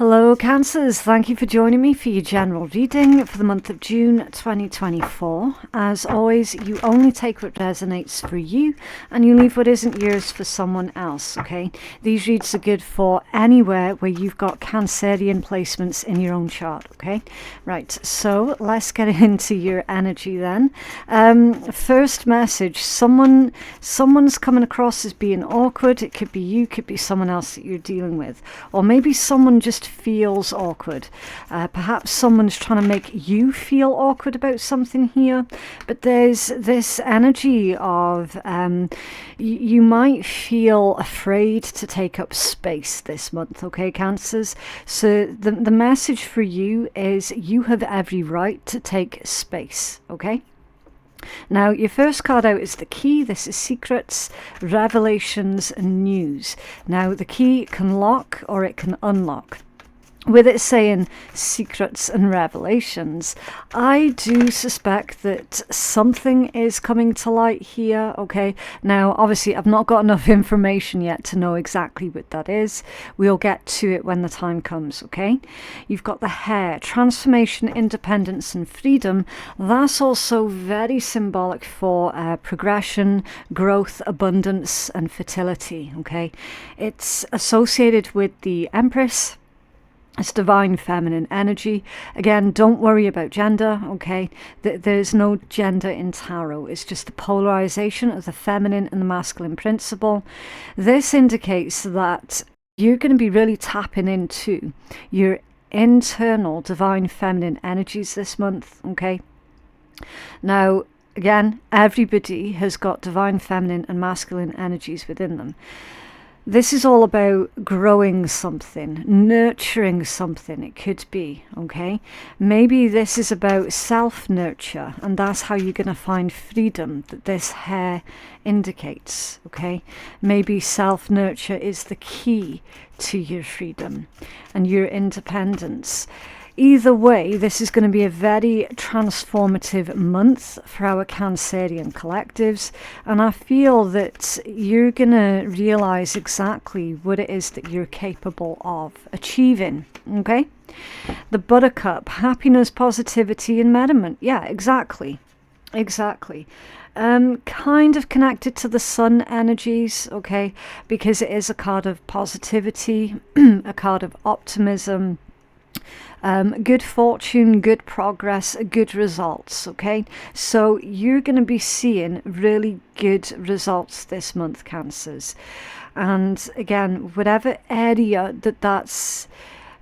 Hello Cancers, thank you for joining me for your general reading for the month of June 2024. As always, you only take what resonates for you and you leave what isn't yours for someone else, okay? These reads are good for anywhere where you've got Cancerian placements in your own chart, okay? Right, so let's get into your energy then. First message, someone's coming across as being awkward. It could be you, could be someone else that you're dealing with, or maybe someone just feels awkward. Perhaps someone's trying to make you feel awkward about something here, but there's this energy of you might feel afraid to take up space this month, okay, Cancers? So the message for you is you have every right to take space, okay? Now, your first card out is the key. This is secrets, revelations, and news. Now, the key can lock or it can unlock. With it saying secrets and revelations, I do suspect that something is coming to light here, okay? Now, obviously, I've not got enough information yet to know exactly what that is. We'll get to it when the time comes, okay? You've got the Hare, transformation, independence, and freedom. That's also very symbolic for progression, growth, abundance, and fertility, okay? It's associated with the Empress. It's divine feminine energy. Again, don't worry about gender, okay? There's no gender in tarot. It's just the polarization of the feminine and the masculine principle. This indicates that you're going to be really tapping into your internal divine feminine energies this month, okay? Now, again, everybody has got divine feminine and masculine energies within them. This is all about growing something, nurturing something, it could be, okay? Maybe this is about self-nurture, and that's how you're going to find freedom that this Hare indicates, okay? Maybe self-nurture is the key to your freedom and your independence. Either way, this is going to be a very transformative month for our Cancerian collectives, and I feel that you're going to realize exactly what it is that you're capable of achieving, okay? The Buttercup, happiness, positivity, and merriment. Yeah, exactly. Kind of connected to the sun energies, okay? Because it is a card of positivity, a card of optimism, good fortune, good progress, good results, okay? So you're going to be seeing really good results this month, Cancers. And again, whatever area that's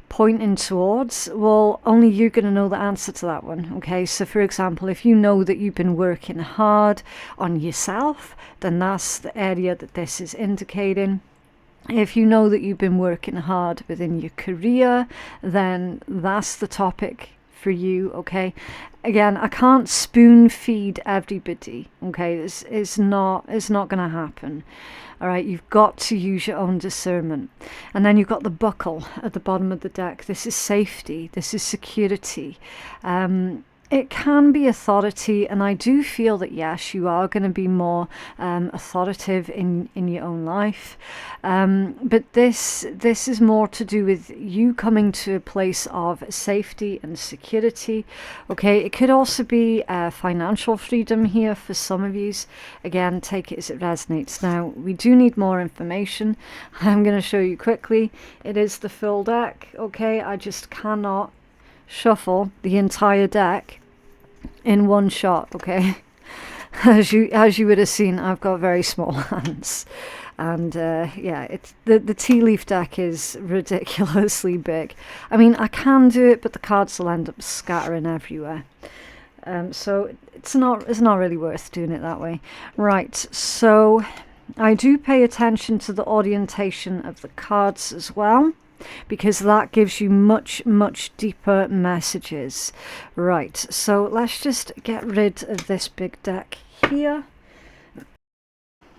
pointing towards, well, only you're going to know the answer to that one, okay? So for example, if you know that you've been working hard on yourself, then that's the area that this is indicating. If you know that you've been working hard within your career, then that's the topic for you, okay? Again, I can't spoon feed everybody, okay? This is not going to happen. All right, you've got to use your own discernment. And then you've got the Buckle at the bottom of the deck. This is safety. This is security. It can be authority, and I do feel that yes, you are going to be more authoritative in your own life, but this is more to do with you coming to a place of safety and security, okay? It could also be financial freedom here for some of you. Again, take it as it resonates. Now, we do need more information. I'm going to show you quickly. It is the full deck, okay? I just cannot shuffle the entire deck in one shot, okay? As you would have seen, I've got very small hands, and yeah, it's the tea leaf deck is ridiculously big. I mean, I can do it, but the cards will end up scattering everywhere. So it's not really worth doing it that way. Right, so I do pay attention to the orientation of the cards as well, because that gives you much deeper messages. Right, so let's just get rid of this big deck here.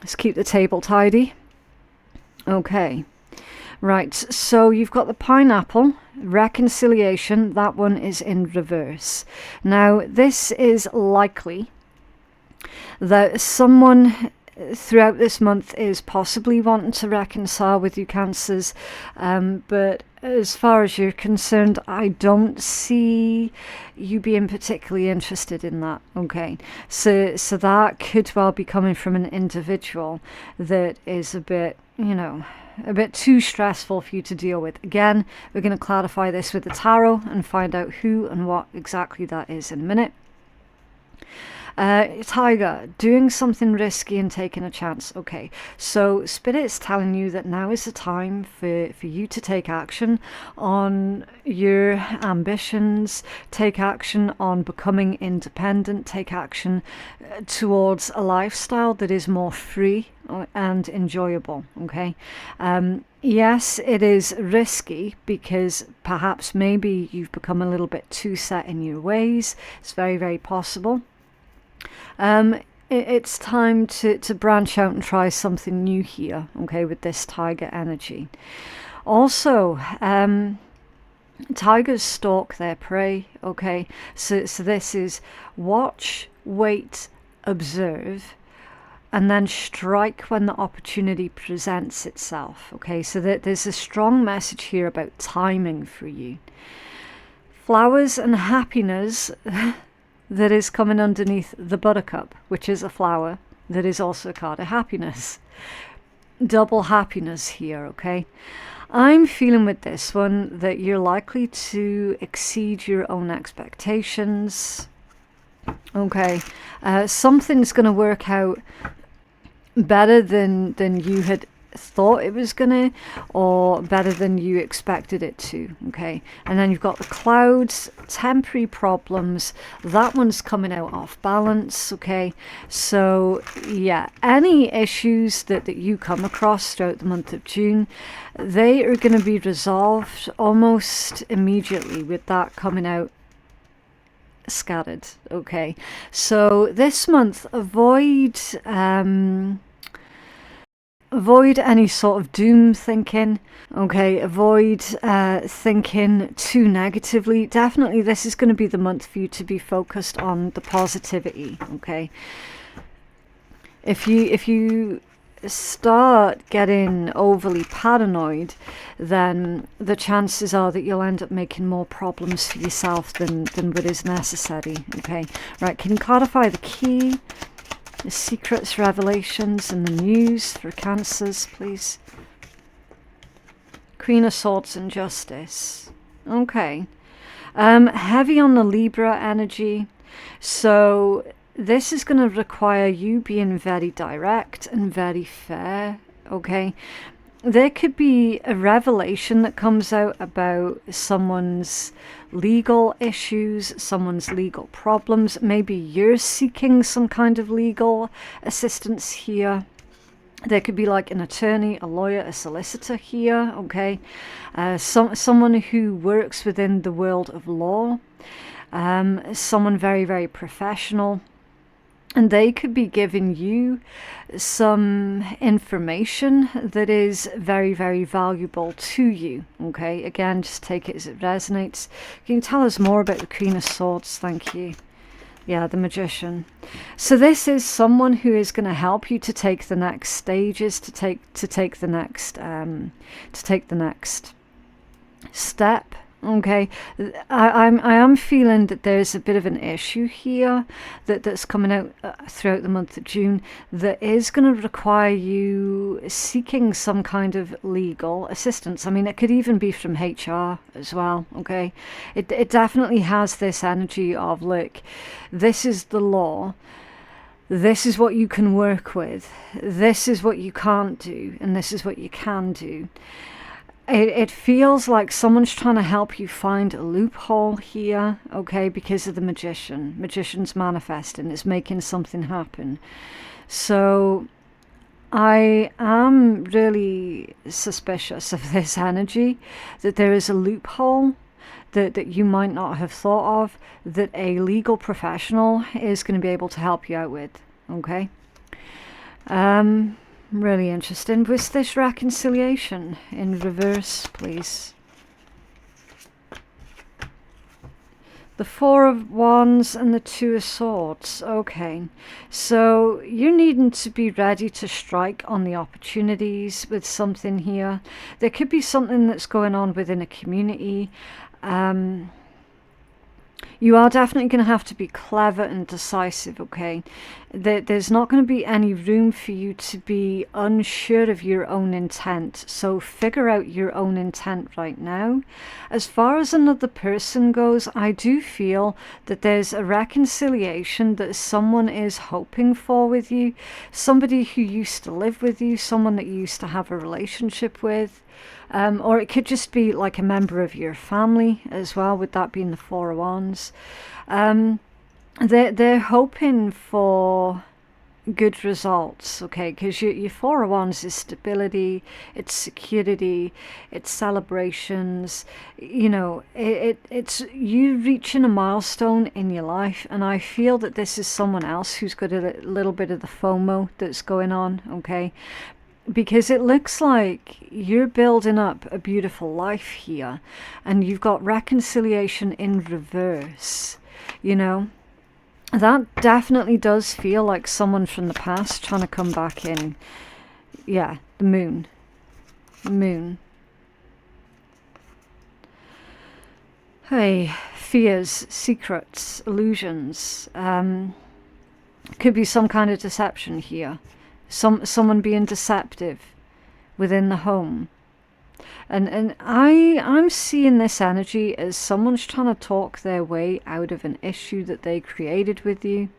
Let's keep the table tidy. Okay, right, so you've got the Pineapple, reconciliation. That one is in reverse. Now, this is likely that someone throughout this month is possibly wanting to reconcile with you, Cancers, but as far as you're concerned, I don't see you being particularly interested in that. Okay, so that could well be coming from an individual that is a bit, a bit too stressful for you to deal with. Again, we're going to clarify this with the tarot and find out who and what exactly that is in a minute. Tiger, doing something risky and taking a chance. Okay, so Spirit's telling you that now is the time for you to take action on your ambitions, take action on becoming independent, take action towards a lifestyle that is more free and enjoyable. Okay, yes, it is risky because perhaps maybe you've become a little bit too set in your ways. It's very, very possible. It's time to branch out and try something new here, okay, with this tiger energy. Also, tigers stalk their prey, okay, so this is watch, wait, observe, and then strike when the opportunity presents itself, okay, so that there's a strong message here about timing for you. Flowers and happiness that is coming underneath the buttercup, which is a flower that is also a card of happiness. Double happiness here, okay? I'm feeling with this one that you're likely to exceed your own expectations. Okay, something's going to work out better than you had thought it was gonna, or better than you expected it to. Okay, and then you've got the clouds, temporary problems. That one's coming out off balance. Okay, so yeah, any issues that you come across throughout the month of June, they are going to be resolved almost immediately with that coming out scattered. Okay, so this month avoid any sort of doom thinking, okay? Avoid thinking too negatively. Definitely this is going to be the month for you to be focused on the positivity, okay? If you start getting overly paranoid, then the chances are that you'll end up making more problems for yourself than what is necessary, okay? Right, can you codify the key? The secrets, revelations, and the news for Cancers, please. Queen of Swords and Justice. Okay. Heavy on the Libra energy. So this is going to require you being very direct and very fair. Okay. There could be a revelation that comes out about someone's legal issues, someone's legal problems. Maybe you're seeking some kind of legal assistance here. There could be like an attorney, a lawyer, a solicitor here, okay? Someone who works within the world of law. Someone very, very professional. And they could be giving you some information that is very, very valuable to you. Okay, again, just take it as it resonates. Can you tell us more about the Queen of Swords? Thank you. Yeah, the Magician. So this is someone who is going to help you to take the next stages, to take the next step. Okay, I am feeling that there's a bit of an issue here that's coming out throughout the month of June that is going to require you seeking some kind of legal assistance. I mean, it could even be from HR as well. Okay, it definitely has this energy of, look, this is the law. This is what you can work with. This is what you can't do, and this is what you can do. It feels like someone's trying to help you find a loophole here, okay, because of the Magician. Magician's manifesting, it's making something happen. So I am really suspicious of this energy, that there is a loophole that you might not have thought of, that a legal professional is going to be able to help you out with, okay? Really interesting. Was this reconciliation in reverse, please? The Four of Wands and the Two of Swords. Okay, so you're needing to be ready to strike on the opportunities with something here. There could be something that's going on within a community. You are definitely going to have to be clever and decisive, okay? There's not going to be any room for you to be unsure of your own intent. So figure out your own intent right now. As far as another person goes, I do feel that there's a reconciliation that someone is hoping for with you. Somebody who used to live with you, someone that you used to have a relationship with. Or it could just be like a member of your family as well, with that being the Four of Wands. They're hoping for good results, okay, because your Four of Wands is stability, it's security, it's celebrations, you know, it's you reaching a milestone in your life. And I feel that this is someone else who's got a little bit of the FOMO that's going on, okay, because it looks like you're building up a beautiful life here, and you've got reconciliation in reverse, you know. That definitely does feel like someone from the past trying to come back in. Yeah, the moon. The moon. Hey, fears, secrets, illusions. Could be some kind of deception here. Someone being deceptive within the home. And I'm seeing this energy as someone's trying to talk their way out of an issue that they created with you.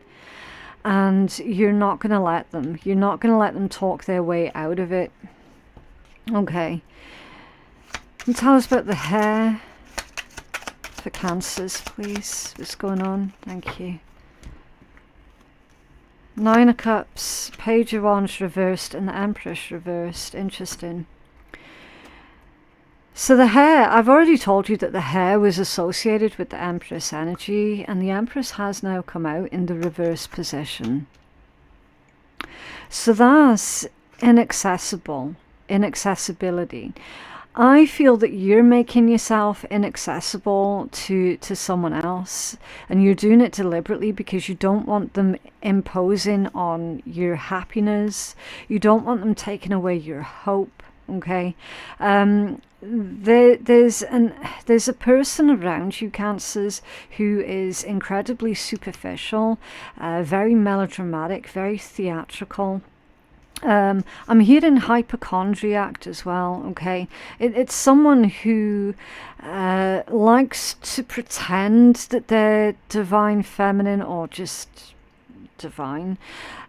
And you're not going to let them. You're not going to let them talk their way out of it. Okay. And tell us about the hair for Cancers, please. What's going on? Thank you. Nine of Cups, Page of Wands reversed, and the Empress reversed. Interesting. So the hair, I've already told you that the hair was associated with the Empress energy, and the Empress has now come out in the reverse position. So that's inaccessibility. I feel that you're making yourself inaccessible to someone else, and you're doing it deliberately because you don't want them imposing on your happiness. You don't want them taking away your hope, okay? There's a person around you, Cancers, who is incredibly superficial, very melodramatic, very theatrical. I'm hearing hypochondriac as well, okay? It's someone who likes to pretend that they're divine feminine or just divine.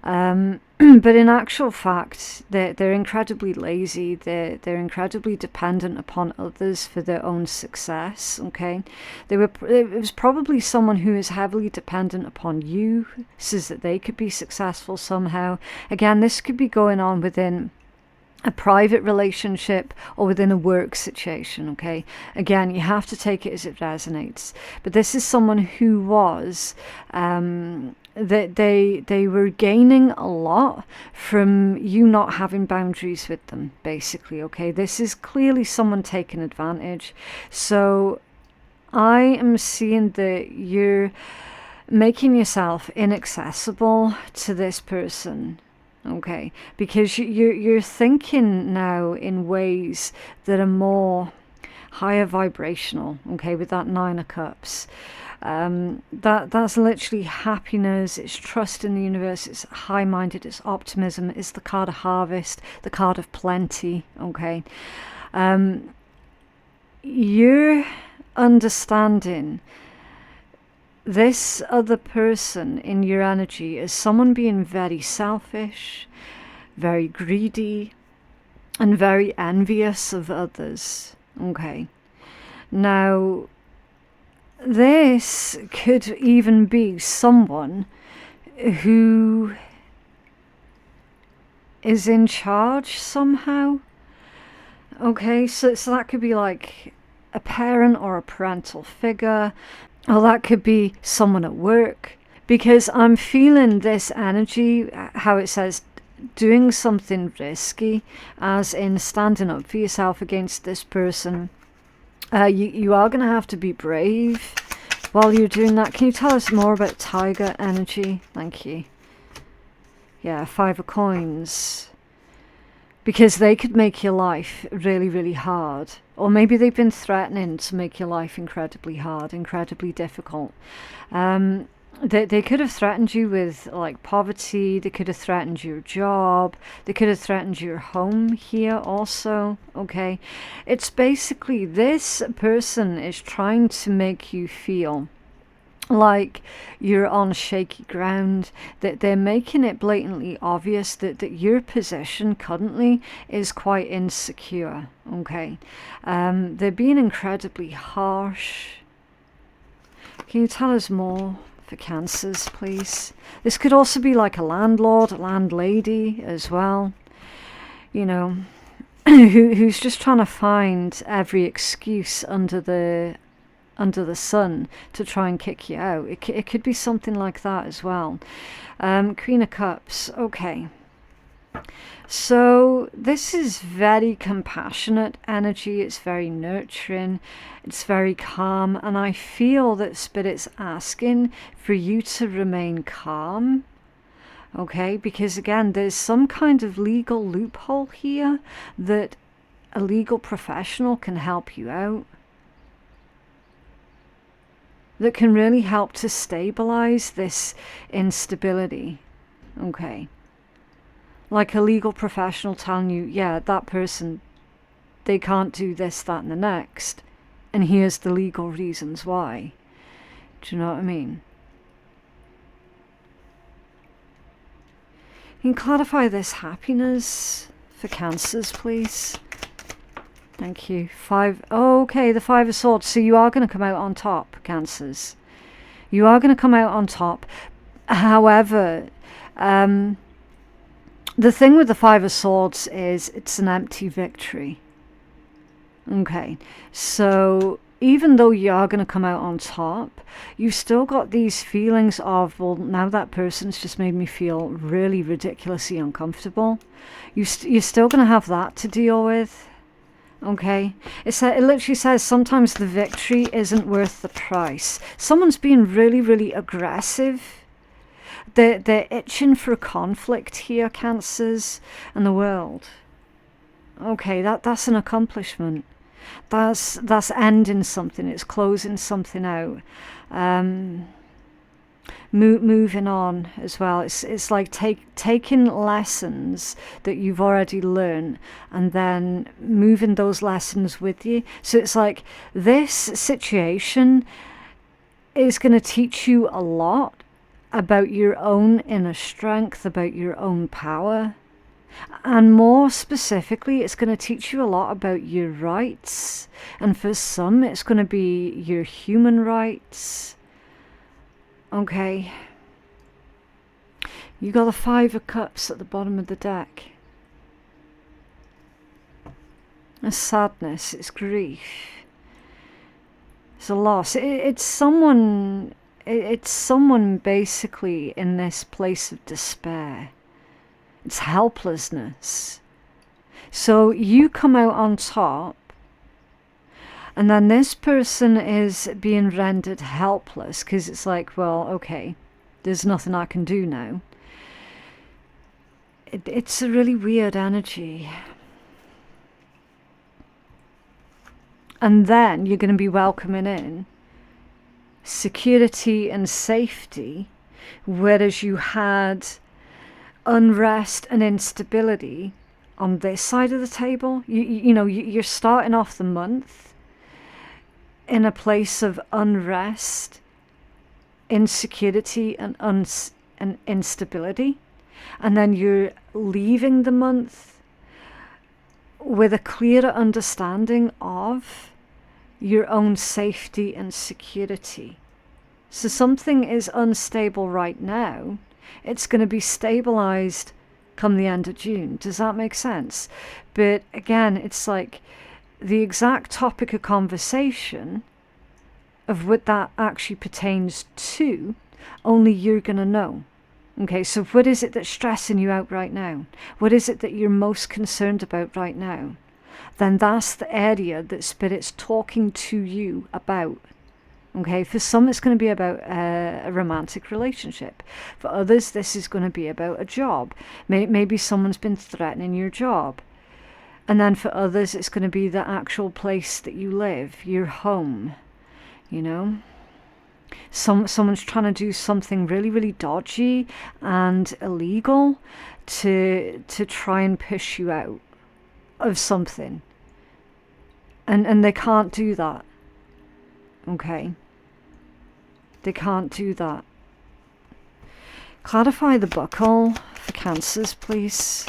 But in actual fact, they're incredibly lazy. They're incredibly dependent upon others for their own success, okay? It was probably someone who is heavily dependent upon you, so that they could be successful somehow. Again, this could be going on within a private relationship or within a work situation, okay? Again, you have to take it as it resonates. But this is someone who was that they were gaining a lot from you not having boundaries with them, basically, okay? This is clearly someone taking advantage. So I am seeing that you're making yourself inaccessible to this person, okay? Because you're thinking now in ways that are more higher vibrational, okay, with that Nine of Cups. That's literally happiness, it's trust in the universe, it's high-minded, it's optimism, it's the card of harvest, the card of plenty, okay? You're understanding this other person in your energy as someone being very selfish, very greedy, and very envious of others, okay? Now, this could even be someone who is in charge somehow. Okay, so that could be like a parent or a parental figure, or that could be someone at work. Because I'm feeling this energy, how it says, doing something risky, as in standing up for yourself against this person. You are going to have to be brave, While you're doing that, can you tell us more about tiger energy? Thank you. Yeah, 5 of coins. Because they could make your life really, really hard. Or maybe they've been threatening to make your life incredibly hard, incredibly difficult. They could have threatened you with like poverty. They could have threatened your job. They could have threatened your home here also. Okay. It's basically this person is trying to make you feel like you're on shaky ground, that they're making it blatantly obvious that your position currently is quite insecure. Okay. They're being incredibly harsh. Can you tell us more for Cancers, please? This could also be like a landlord, a landlady as well, you know, who's just trying to find every excuse under the sun to try and kick you out. It could be something like that as well. Queen of Cups. Okay. So this is very compassionate energy. It's very nurturing. It's very calm. And I feel that Spirit's asking for you to remain calm. Okay, because again, there's some kind of legal loophole here that a legal professional can help you out, that can really help to stabilize this instability. Okay. Like a legal professional telling you, yeah, that person, they can't do this, that, and the next. And here's the legal reasons why. Do you know what I mean? Can you clarify this happiness for Cancers, please? Thank you. 5. Oh, okay, the 5 of Swords. So you are going to come out on top, Cancers. You are going to come out on top. However, the thing with the 5 of Swords is it's an empty victory. Okay, so even though you are going to come out on top, you've still got these feelings of, well, now that person's just made me feel really ridiculously uncomfortable. You're still going to have that to deal with. Okay, it literally says sometimes the victory isn't worth the price. Someone's being really, really aggressive. They're itching for conflict here, Cancers, and the World. Okay, that's an accomplishment. That's ending something. It's closing something out. Moving on as well. It's like taking lessons that you've already learned and then moving those lessons with you. So it's like this situation is going to teach you a lot about your own inner strength, about your own power. And more specifically, it's going to teach you a lot about your rights. And for some, it's going to be your human rights. Okay. You got the 5 of Cups at the bottom of the deck. It's sadness, it's grief. It's a loss. It's someone basically in this place of despair. It's helplessness. So you come out on top, and then this person is being rendered helpless because it's like, well, okay, there's nothing I can do now. It's a really weird energy. And then you're going to be welcoming in security and safety, whereas you had unrest and instability on this side of the table. You're starting off the month in a place of unrest, insecurity, and instability, and then you're leaving the month with a clearer understanding of your own safety and security. So something is unstable right now. It's going to be stabilized come the end of June. Does that make sense? But again, it's like the exact topic of conversation of what that actually pertains to, only you're going to know. Okay, so what is it that's stressing you out right now? What is it that you're most concerned about right now? Then that's the area that Spirit's talking to you about. Okay, for some it's going to be about a romantic relationship. For others, this is going to be about a job. Maybe someone's been threatening your job. And then for others, it's going to be the actual place that you live, your home, you know. Someone's trying to do something really, really dodgy and illegal to try and push you out of something. And they can't do that. Okay. They can't do that. Clarify the buckle for Cancers, please.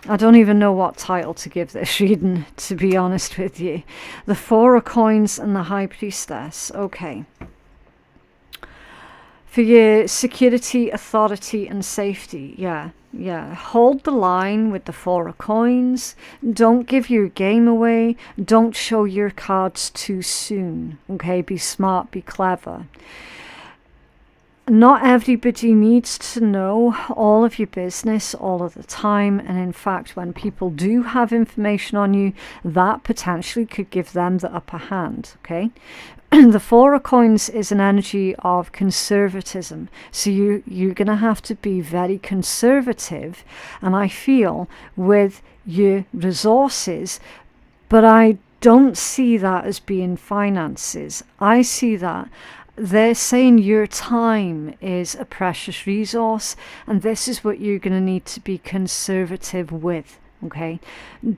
I don't even know what title to give this reading, to be honest with you. The Four of Coins and the High Priestess. Okay. For your security, authority, and safety. Yeah. Hold the line with the Four of Coins. Don't give your game away. Don't show your cards too soon. Okay, be smart, be clever. Not everybody needs to know all of your business all of the time. And in fact, when people do have information on you, that potentially could give them the upper hand. Okay. The Four of Coins is an energy of conservatism. So you're going to have to be very conservative. And I feel with your resources, but I don't see that as being finances. I see that they're saying your time is a precious resource, and this is what you're going to need to be conservative with. Okay,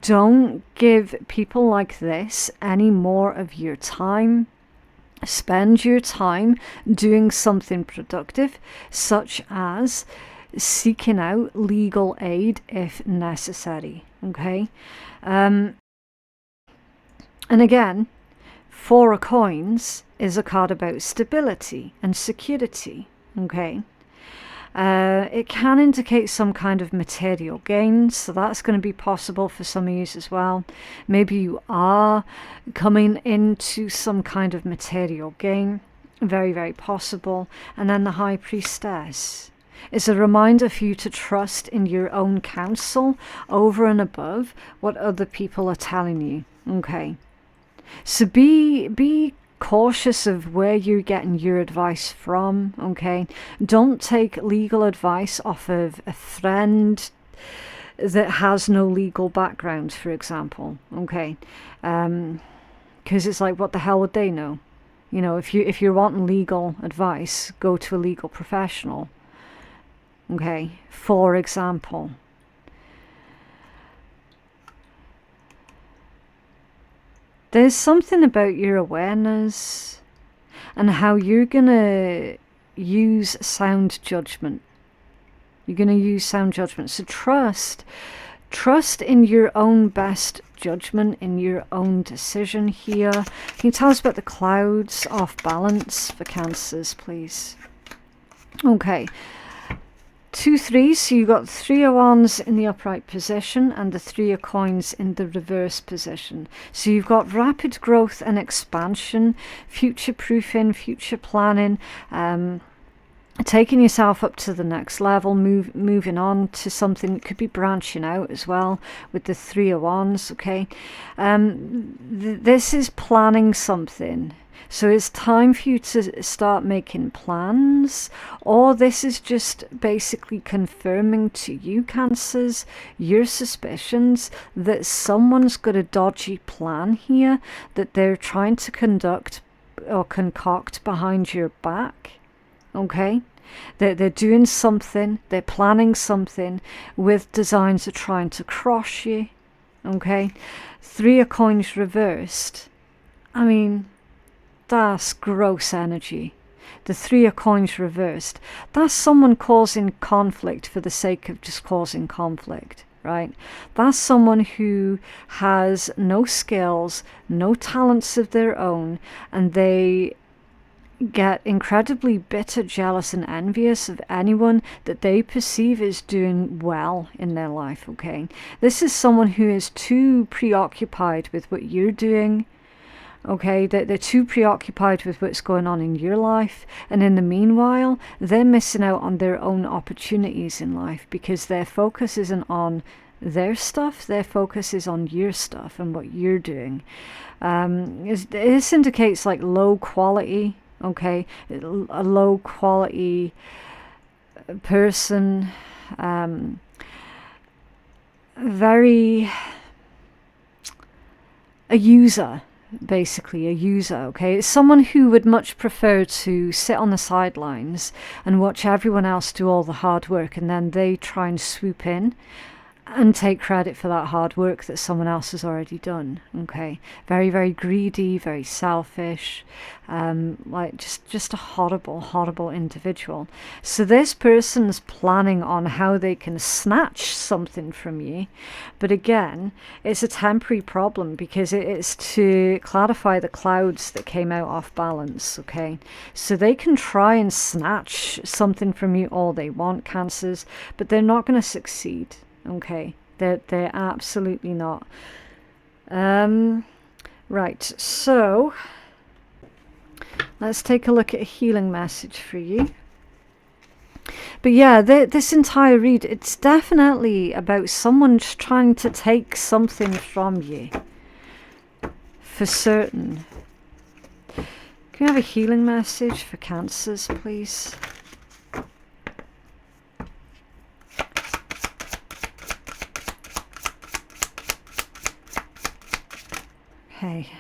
don't give people like this any more of your time. Spend your time doing something productive, such as seeking out legal aid if necessary. Okay, and again, Four of Coins is a card about stability and security. Okay, it can indicate some kind of material gain, so that's going to be possible for some of you as well. Maybe you are coming into some kind of material gain. Very, very possible. And then the High Priestess is a reminder for you to trust in your own counsel over and above what other people are telling you. Okay, so be cautious of where you're getting your advice from. Okay, don't take legal advice off of a friend that has no legal background, for example. Okay, because it's like, what the hell would they know? You know, if you're wanting legal advice, go to a legal professional. Okay, for example. There's something about your awareness and how you're going to use sound judgment. You're going to use sound judgment. So trust in your own best judgment, in your own decision here. Can you tell us about the clouds off balance for Cancers, please? Okay. 2 threes, so you've got 3 of Wands in the upright position and the 3 of Coins in the reverse position. So you've got rapid growth and expansion, future proofing, future planning, taking yourself up to the next level, moving on to something that could be branching out as well with the 3 of Wands. Okay, this is planning something. So it's time for you to start making plans, or this is just basically confirming to you, Cancers, your suspicions that someone's got a dodgy plan here that they're trying to conduct or concoct behind your back. Okay? They're doing something, they're planning something with designs of trying to cross you. Okay? 3 of Coins reversed. I mean, that's gross energy. The 3 of Coins reversed. That's someone causing conflict for the sake of just causing conflict, right? That's someone who has no skills, no talents of their own, and they get incredibly bitter, jealous, and envious of anyone that they perceive as doing well in their life, okay? This is someone who is too preoccupied with what you're doing. Okay, they're too preoccupied with what's going on in your life, and in the meanwhile, they're missing out on their own opportunities in life because their focus isn't on their stuff. Their focus is on your stuff and what you're doing. This indicates like low quality, okay? A low quality person, very a user, basically a user, okay? It's someone who would much prefer to sit on the sidelines and watch everyone else do all the hard work, and then they try and swoop in and take credit for that hard work that someone else has already done. Okay, very, very greedy, very selfish, like just a horrible individual. So this person's planning on how they can snatch something from you, but again, it's a temporary problem because it's to clarify the clouds that came out off balance. Okay, so they can try and snatch something from you all they want, Cancers, but they're not going to succeed. Okay, they're absolutely not. Right, so let's take a look at a healing message for you. But yeah, this entire read, it's definitely about someone just trying to take something from you. For certain. Can we have a healing message for Cancers, please? Okay.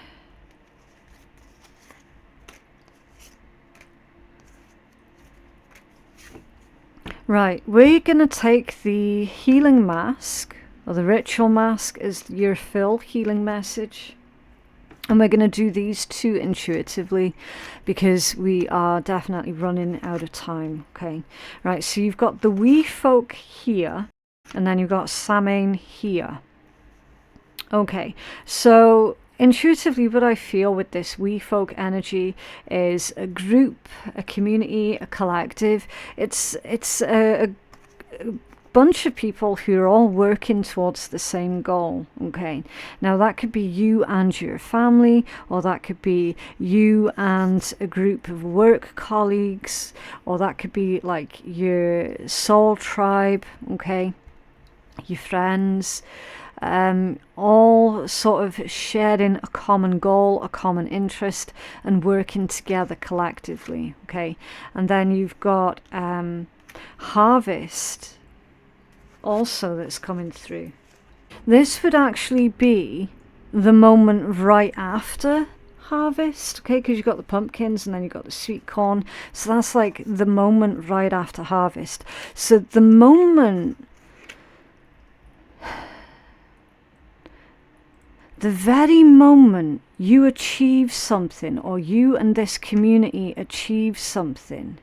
Right, we're going to take the healing mask, or the ritual mask, as your full healing message. And we're going to do these two intuitively because we are definitely running out of time. Okay, right, so you've got the wee folk here, and then you've got Samhain here. Okay, so intuitively what I feel with this wee folk energy is a group, a community, a collective. It's a bunch of people who are all working towards the same goal. Okay, now that could be you and your family, or that could be you and a group of work colleagues, or that could be like your soul tribe, okay, your friends. All sort of sharing a common goal, a common interest, and working together collectively. Okay, and then you've got harvest also that's coming through. This would actually be the moment right after harvest, okay, because you've got the pumpkins and then you've got the sweet corn, so that's like the moment right after harvest. So the moment, the very moment you achieve something, or you and this community achieve something,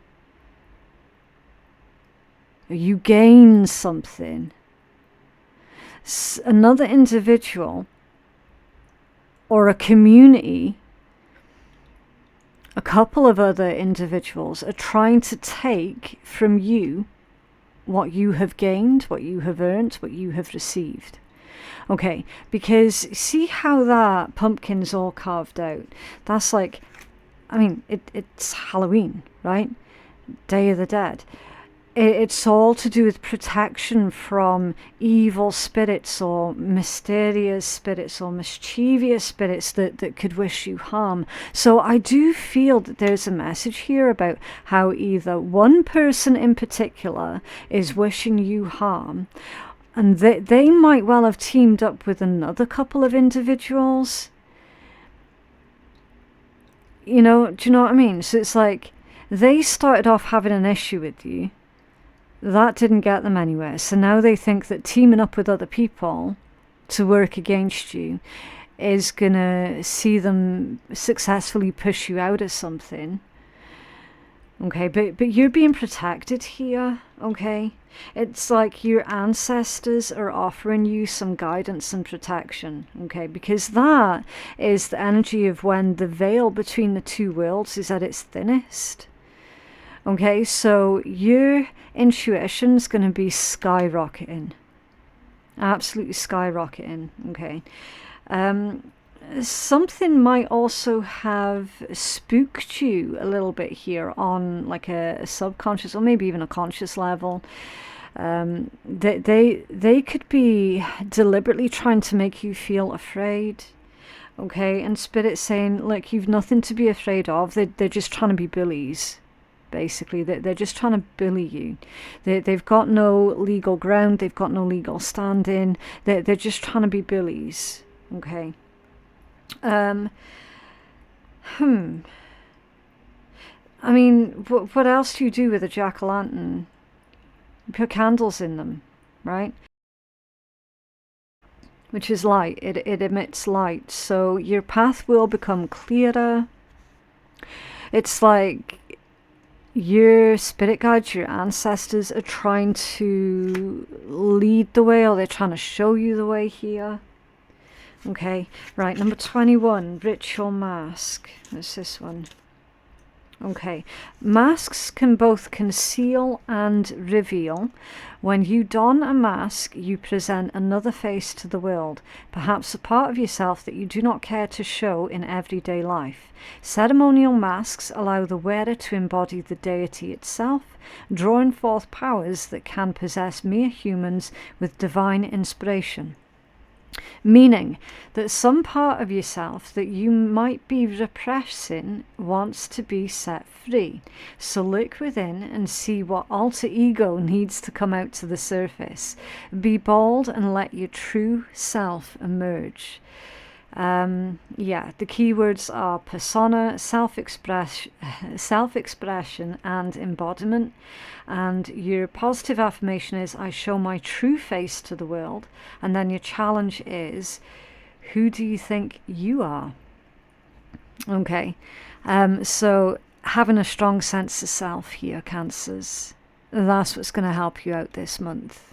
or you gain something, another individual or a community, a couple of other individuals are trying to take from you what you have gained, what you have earned, what you have received. Okay, because see how that pumpkin's all carved out? That's like, I mean, it's Halloween, right? Day of the Dead. It's all to do with protection from evil spirits, or mysterious spirits, or mischievous spirits that could wish you harm. So I do feel that there's a message here about how either one person in particular is wishing you harm, and they might well have teamed up with another couple of individuals. You know, do you know what I mean? So it's like they started off having an issue with you. That didn't get them anywhere. So now they think that teaming up with other people to work against you is going to see them successfully push you out of something. Okay, but you're being protected here, okay? It's like your ancestors are offering you some guidance and protection, okay? Because that is the energy of when the veil between the two worlds is at its thinnest. Okay, so your intuition's going to be skyrocketing. Absolutely skyrocketing, okay? Something might also have spooked you a little bit here on like a subconscious or maybe even a conscious level. They could be deliberately trying to make you feel afraid. Okay, and Spirit's saying, look, you've nothing to be afraid of. They're just trying to be bullies. Basically, they're just trying to bully you. They've got no legal ground. They've got no legal standing. They're just trying to be bullies. Okay. I mean, what else do you do with a jack-o'-lantern? You put candles in them, right? Which is light. It emits light. So your path will become clearer. It's like your spirit guides, your ancestors are trying to lead the way, or they're trying to show you the way here. Okay, right, number 21, ritual mask. That's this one. Okay, masks can both conceal and reveal. When you don a mask, you present another face to the world, perhaps a part of yourself that you do not care to show in everyday life. Ceremonial masks allow the wearer to embody the deity itself, drawing forth powers that can possess mere humans with divine inspiration. Meaning that some part of yourself that you might be repressing wants to be set free. So look within and see what alter ego needs to come out to the surface. Be bold and let your true self emerge. The keywords are persona, self-expression and embodiment. And your positive affirmation is, I show my true face to the world. And then your challenge is, who do you think you are? Okay, so having a strong sense of self here, Cancers, that's what's going to help you out this month.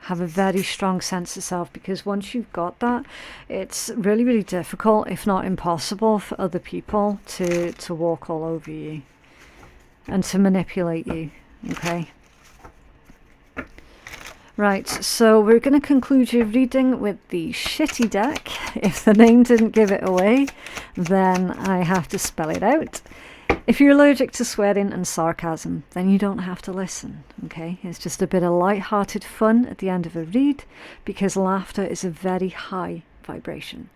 Have a very strong sense of self, because once you've got that, it's really, really difficult, if not impossible, for other people to walk all over you and to manipulate you. Okay. Right, so we're going to conclude your reading with the shitty deck. If the name didn't give it away, then I have to spell it out. If you're allergic to swearing and sarcasm, then you don't have to listen, okay? It's just a bit of light-hearted fun at the end of a read, because laughter is a very high vibration.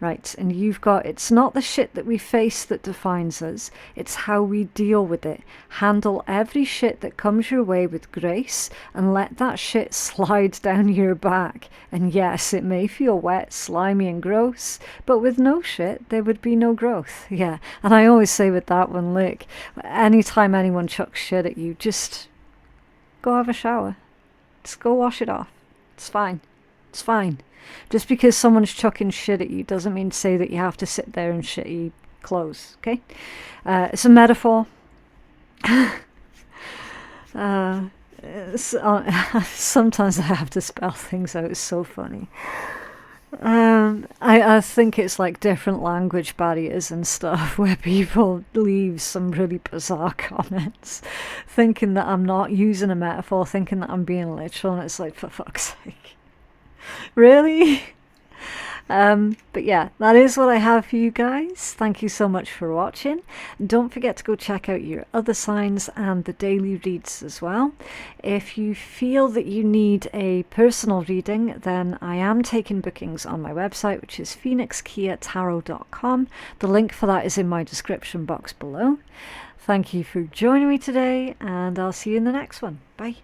Right, and you've got, it's not the shit that we face that defines us, it's how we deal with it. Handle every shit that comes your way with grace, and let that shit slide down your back. And yes, it may feel wet, slimy and gross, but with no shit there would be no growth. Yeah, and I always say with that one, look, anytime anyone chucks shit at you, just go have a shower. Just go wash it off. It's fine. It's fine. Just because someone's chucking shit at you doesn't mean to say that you have to sit there in shitty clothes, okay? It's a metaphor. Sometimes I have to spell things out. It's so funny. I think it's like different language barriers and stuff where people leave some really bizarre comments thinking that I'm not using a metaphor, thinking that I'm being literal, and it's like, for fuck's sake. Really? But yeah, that is what I have for you guys. Thank you so much for watching. Don't forget to go check out your other signs and the daily reads as well. If you feel that you need a personal reading, then I am taking bookings on my website, which is phoenixkeiatarot.com. The link for that is in my description box below. Thank you for joining me today, and I'll see you in the next one. Bye.